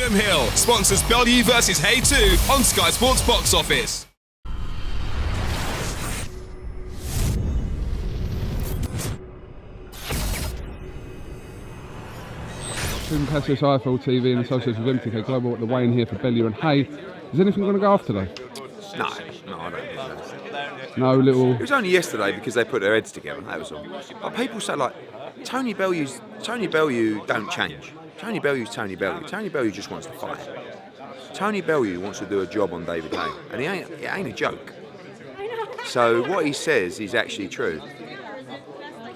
Adam Hill sponsors Bellew versus Haye 2 on Sky Sports Box Office. CASSIUS IFL TV in association with MTK Global at the weigh-in here for Bellew and Haye. Is anything going to go off today? No, I don't think so. No little... It was only yesterday because they put their heads together, that was all. But people say, like, Tony Bellew don't change. Tony Bellew's Tony Bellew. Tony Bellew just wants to fight. Tony Bellew wants to do a job on David Haye, and it ain't a joke. So what he says is actually true.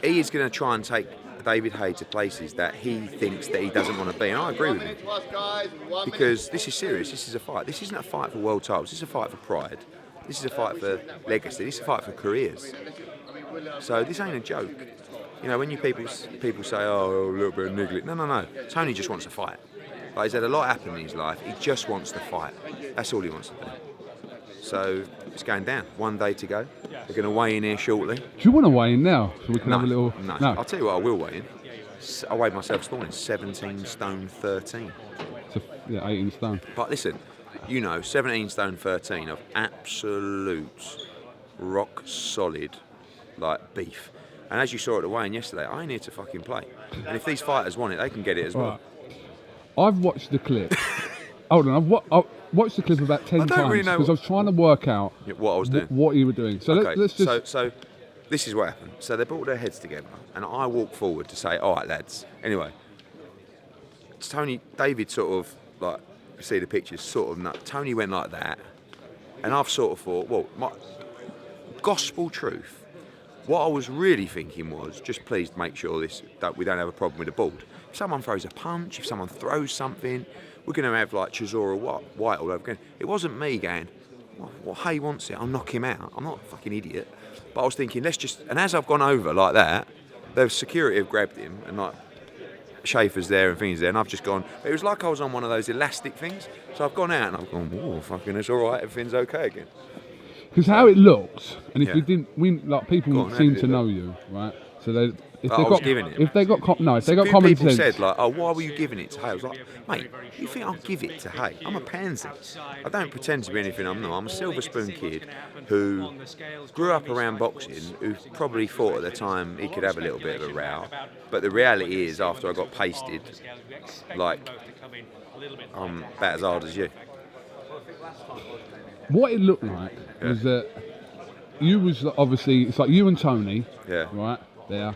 He is going to try and take David Haye to places that he thinks that he doesn't want to be, and I agree with him. Because this is serious, this is a fight. This isn't a fight for world titles, this is a fight for pride. This is a fight for legacy, this is a fight for careers. So this ain't a joke. You know, when people say, oh, a little bit of niggling. No. Tony just wants to fight. Like, he's had a lot happen in his life, he just wants to fight. That's all he wants to do. So it's going down. 1 day to go. They're going to weigh in here shortly. Do you want to weigh in now? So we can have a little... No. I'll tell you what, I will weigh in. I weighed myself this morning, 17 stone 13. So, yeah, 18 stone. But listen, you know, 17 stone 13 of absolute rock solid, like, beef. And as you saw at the weigh-in yesterday, I ain't here to fucking play. And if these fighters want it, they can get it as well. Right. I've watched the clip. Hold on, I've watched the clip about 10 times really because I was trying to work out what I was doing. What you were doing. So okay, let's just... So this is what happened. So they brought their heads together, and I walked forward to say, all right, lads. Anyway, David sort of, like, you see the pictures, sort of nut. Tony went like that, and I've sort of thought, well, my gospel truth. What I was really thinking was, just please make sure that we don't have a problem with the board. If someone throws a punch, if someone throws something, we're going to have like Chisora White all over again. It wasn't me going, well, Haye wants it, I'll knock him out. I'm not a fucking idiot. But I was thinking, and as I've gone over like that, the security have grabbed him, and like Schaefer's there and things there, and I've just gone, it was like I was on one of those elastic things. So I've gone out and I've gone, oh, fucking, it's all right, everything's okay again. Because how it looks, and if we didn't win, like people seem to know you, right? So if they got common sense. People said like, oh, why were you giving it to Haye? I was like, mate, you think I'll give it to Haye? I'm a pansy. I don't pretend to be anything I'm not. I'm a silver spoon kid who grew up around boxing, who probably thought at the time he could have a little bit of a row. But the reality is, after I got pasted, like, I'm about as hard as you. What it looked like was that you was obviously, it's like you and Tony, right, there,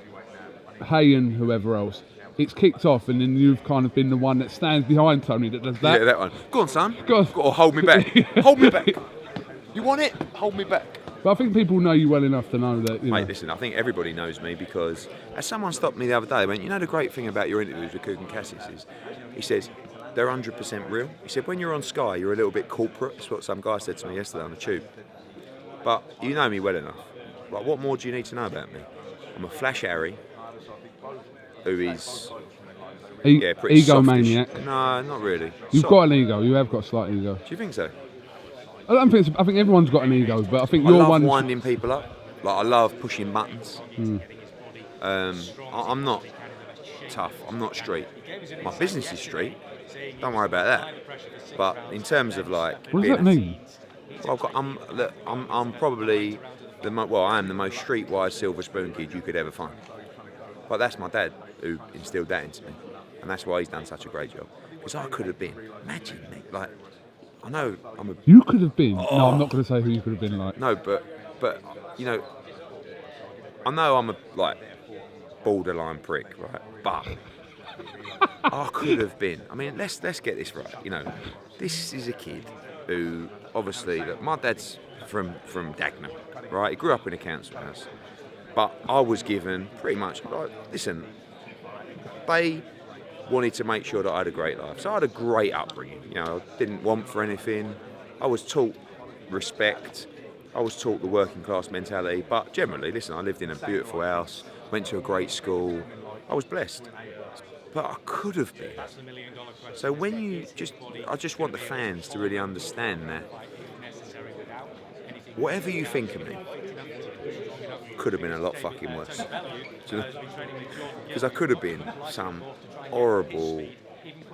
Haye and whoever else. It's kicked off, and then you've kind of been the one that stands behind Tony that does that. Yeah, that one. Go on, son. Go on. You've got to hold me back. Hold me back. You want it? Hold me back. But I think people know you well enough to know that, Mate, listen, I think everybody knows me because as someone stopped me the other day, they went, you know the great thing about your interviews with KUGAN CASSIUS is, he says, they're 100% real. He said, when you're on Sky, you're a little bit corporate. That's what some guy said to me yesterday on the tube. But you know me well enough. Like, what more do you need to know about me? I'm a flash Harry who is pretty egomaniac. Softish. No, not really. You've got an ego. You have got a slight ego. Do you think so? I think everyone's got an ego, but I think I you're love one. winding people up. Like, I love pushing buttons. I'm not tough. I'm not street. My business is street. Don't worry about that. But in terms of like, what does that mean? Well, I'm probably I am the most streetwise silver spoon kid you could ever find. But that's my dad who instilled that into me, and that's why he's done such a great job. Because I could have been. Imagine me, like, I know I'm a. You could have been. Oh. No, I'm not going to say who you could have been like. No, but you know, I know I'm a like borderline prick, right? But I could have been. I mean, let's get this right. You know, this is a kid who obviously, look, my dad's from Dagenham, right? He grew up in a council house, but I was given pretty much. Like, listen, they wanted to make sure that I had a great life, so I had a great upbringing. You know, I didn't want for anything. I was taught respect. I was taught the working class mentality, but generally, listen, I lived in a beautiful house, went to a great school. I was blessed. But I could have been. So when I just want the fans to really understand that whatever you think of me could have been a lot fucking worse. Because I could have been some horrible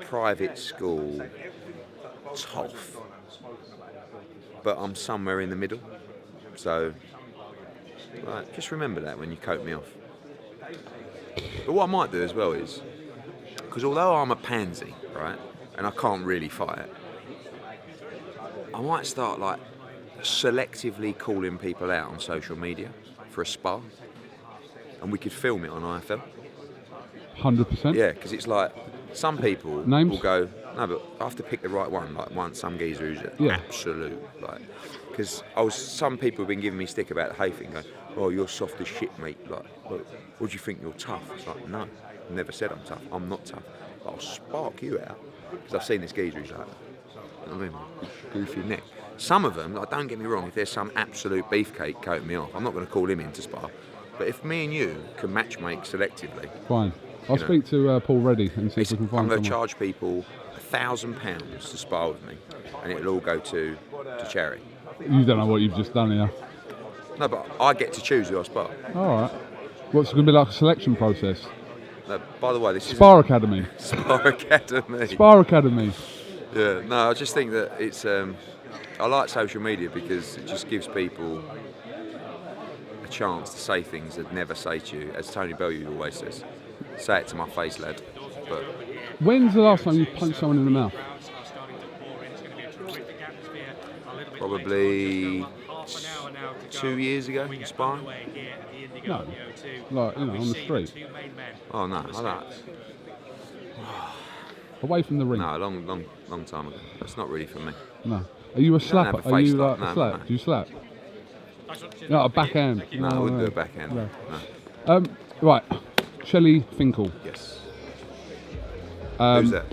private school, tough, but I'm somewhere in the middle. So, right, just remember that when you coat me off. But what I might do as well is, because although I'm a pansy, right, and I can't really fight, I might start like selectively calling people out on social media for a spar, and we could film it on IFL. 100%. Yeah, because it's like some people Names? will go, no, but I have to pick the right one. Like some geezer who's an absolute, like, because some people have been giving me stick about the Haye thing, going, oh, you're soft as shit, mate. Like, what do you think, you're tough? It's like, no, I've never said I'm tough. I'm not tough. But I'll spark you out, because I've seen this geezer who's like, you know what I mean, goofy neck. Some of them, like, don't get me wrong, if there's some absolute beefcake coating me off, I'm not going to call him in to spar. But if me and you can matchmake selectively, fine. I'll speak to Paul Reddy and see if we can find I'm going to someone. charge people £1,000 to spar with me, and it'll all go to charity. You don't know what you've just done here. No, but I get to choose who I spar. All right. What's it going to be like a selection process? No, by the way, this is Spar Academy. Spar Academy. Spar Academy. Yeah, no, I just think that it's. I like social media because it just gives people a chance to say things they'd never say to you. As Tony Bellew always says, say it to my face, lad. But when's the last time you punched someone in the mouth? Probably 2 years ago, sparring. No. Like, you know, on the street. Oh no, I don't. Away from the ring. No, a long time ago. It's not really for me. No. Are you a don't have slapper? a Are you face like like- a no, slap? no. Do you slap? No, a backhand. No, I wouldn't do a backhand. No. No. Right. Shelley Finkel. Yes. Who's that?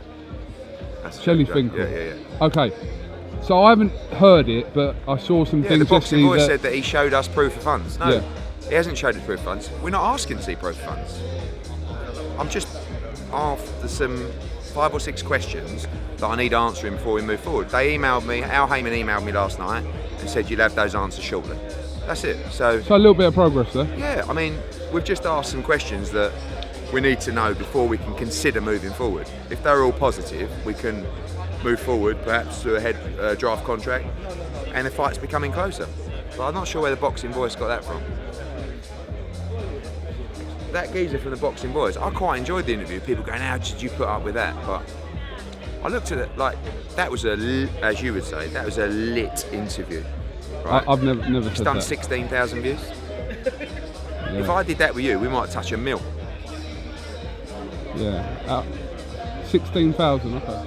That's Shelley Joe. Finkel. Yeah. Okay. So I haven't heard it, but I saw some Yeah, the things boxing yesterday boy said that he showed us proof of funds. No, Yeah. he hasn't showed us proof of funds. We're not asking to see proof of funds. I'm just after some 5 or 6 questions that I need answering before we move forward. They emailed me, Al Heyman emailed me last night and said you'll have those answers shortly. That's it. So a little bit of progress there. yeah, I mean, we've just asked some questions that we need to know before we can consider moving forward. If they're all positive, we can move forward, perhaps to a head draft contract, and the fight's becoming closer. But I'm not sure where the boxing boys got that from. That geezer from the boxing boys, I quite enjoyed the interview. People going, how did you put up with that? But I looked at it like that was as you would say, that was a lit interview. Right? I've never It's said done that. 16,000 views. Yeah. If I did that with you, we might touch a mil. Yeah. 16,000. Okay.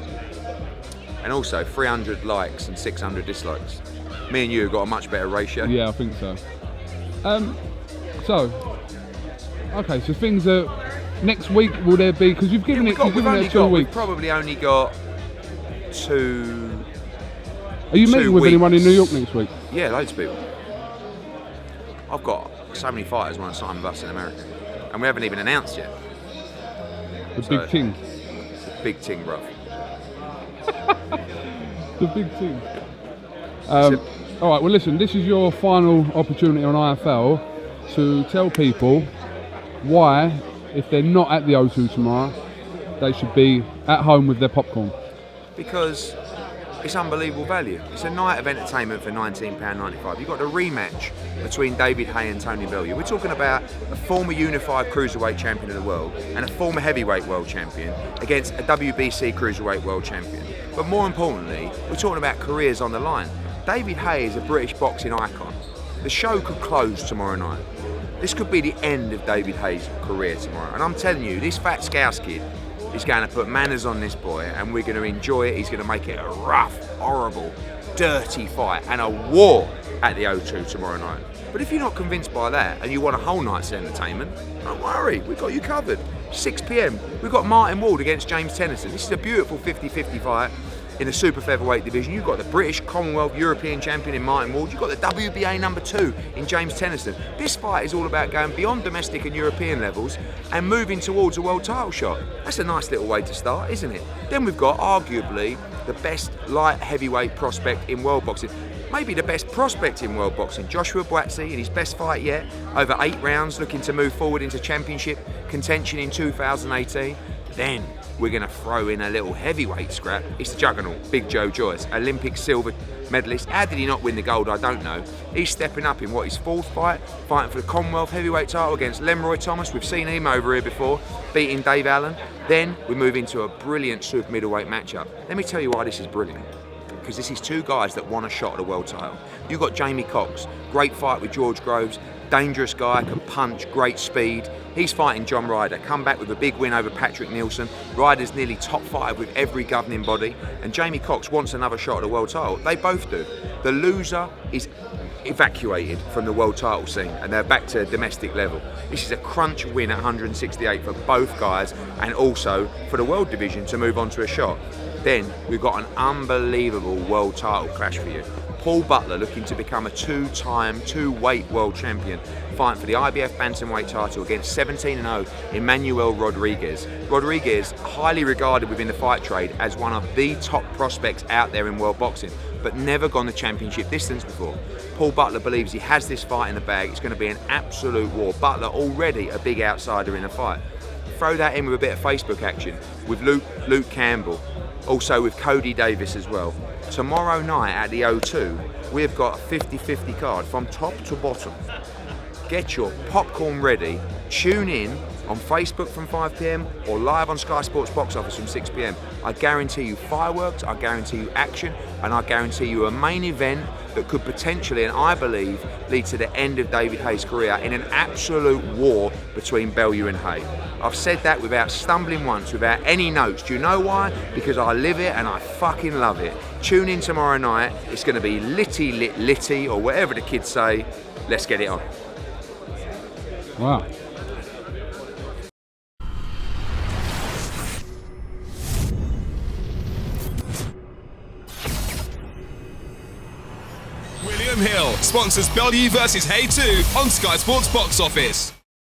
And also 300 likes and 600 dislikes. Me and you have got a much better ratio. Yeah, I think so. Okay, so things are. Next week, will there be? Because you've given We've it 2 weeks. probably only got 2. Are you 2 meeting with anyone in weeks. New York next week? Yeah, loads of people. I've got so many fighters want to sign with us in America, and we haven't even announced yet. The So- big thing. Big ting, bruv. The big thing. All right. Well, listen. This is your final opportunity on IFL to tell people why, if they're not at the O2 tomorrow, they should be at home with their popcorn. Because it's unbelievable value. It's a night of entertainment for £19.95. You've got a rematch between David Haye and Tony Bellew. We're talking about a former unified cruiserweight champion of the world and a former heavyweight world champion against a WBC cruiserweight world champion. But more importantly, we're talking about careers on the line. David Haye is a British boxing icon. The show could close tomorrow night. This could be the end of David Haye's career tomorrow. And I'm telling you, this fat scouse kid is going to put manners on this boy, and we're going to enjoy it. He's going to make it a rough, horrible, dirty fight and a war at the O2 tomorrow night. But if you're not convinced by that and you want a whole night's entertainment, don't worry, we've got you covered. 6 p.m, we've got Martin Ward against James Tennyson. This is a beautiful 50-50 fight in the super featherweight division. You've got the British, Commonwealth, European champion in Martin Ward. You've got the WBA number 2 in James Tennyson. This fight is all about going beyond domestic and European levels and moving towards a world title shot. That's a nice little way to start, isn't it? Then we've got arguably the best light heavyweight prospect in world boxing. Maybe the best prospect in world boxing, Joshua Buatsi, in his best fight yet, over 8 rounds, looking to move forward into championship contention in 2018. Then we're going to throw in a little heavyweight scrap. It's the juggernaut, Big Joe Joyce, Olympic silver medalist. How did he not win the gold? I don't know. He's stepping up in what, his 4th fight, fighting for the Commonwealth heavyweight title against Lemroy Thomas. We've seen him over here before, beating Dave Allen. Then we move into a brilliant super middleweight matchup. Let me tell you why this is brilliant. Because this is 2 guys that want a shot at a world title. You've got Jamie Cox, great fight with George Groves, dangerous guy, can punch, great speed. He's fighting John Ryder, come back with a big win over Patrick Nielsen. Ryder's nearly top 5 with every governing body, and Jamie Cox wants another shot at a world title. They both do. The loser is evacuated from the world title scene and they're back to domestic level. This is a crunch win at 168 for both guys, and also for the world division to move on to a shot. Then we've got an unbelievable world title clash for you. Paul Butler, looking to become a 2-time, 2-weight world champion, fighting for the IBF bantamweight title against 17-0 Emmanuel Rodriguez. Rodriguez, highly regarded within the fight trade as one of the top prospects out there in world boxing, but never gone the championship distance before. Paul Butler believes he has this fight in the bag. It's going to be an absolute war. Butler already a big outsider in the fight. Throw that in with a bit of Facebook action with Luke Campbell, also with Cody Davis as well. Tomorrow night at the O2, we've got a 50-50 card from top to bottom. Get your popcorn ready, tune in on Facebook from 5 PM or live on Sky Sports Box Office from 6 PM. I guarantee you fireworks, I guarantee you action, and I guarantee you a main event that could potentially, and I believe, lead to the end of David Haye's career in an absolute war between Bellew and Haye. I've said that without stumbling once, without any notes. Do you know why? Because I live it and I fucking love it. Tune in tomorrow night. It's going to be litty, or whatever the kids say. Let's get it on. Wow. William Hill sponsors Bellew versus Haye 2 on Sky Sports Box Office.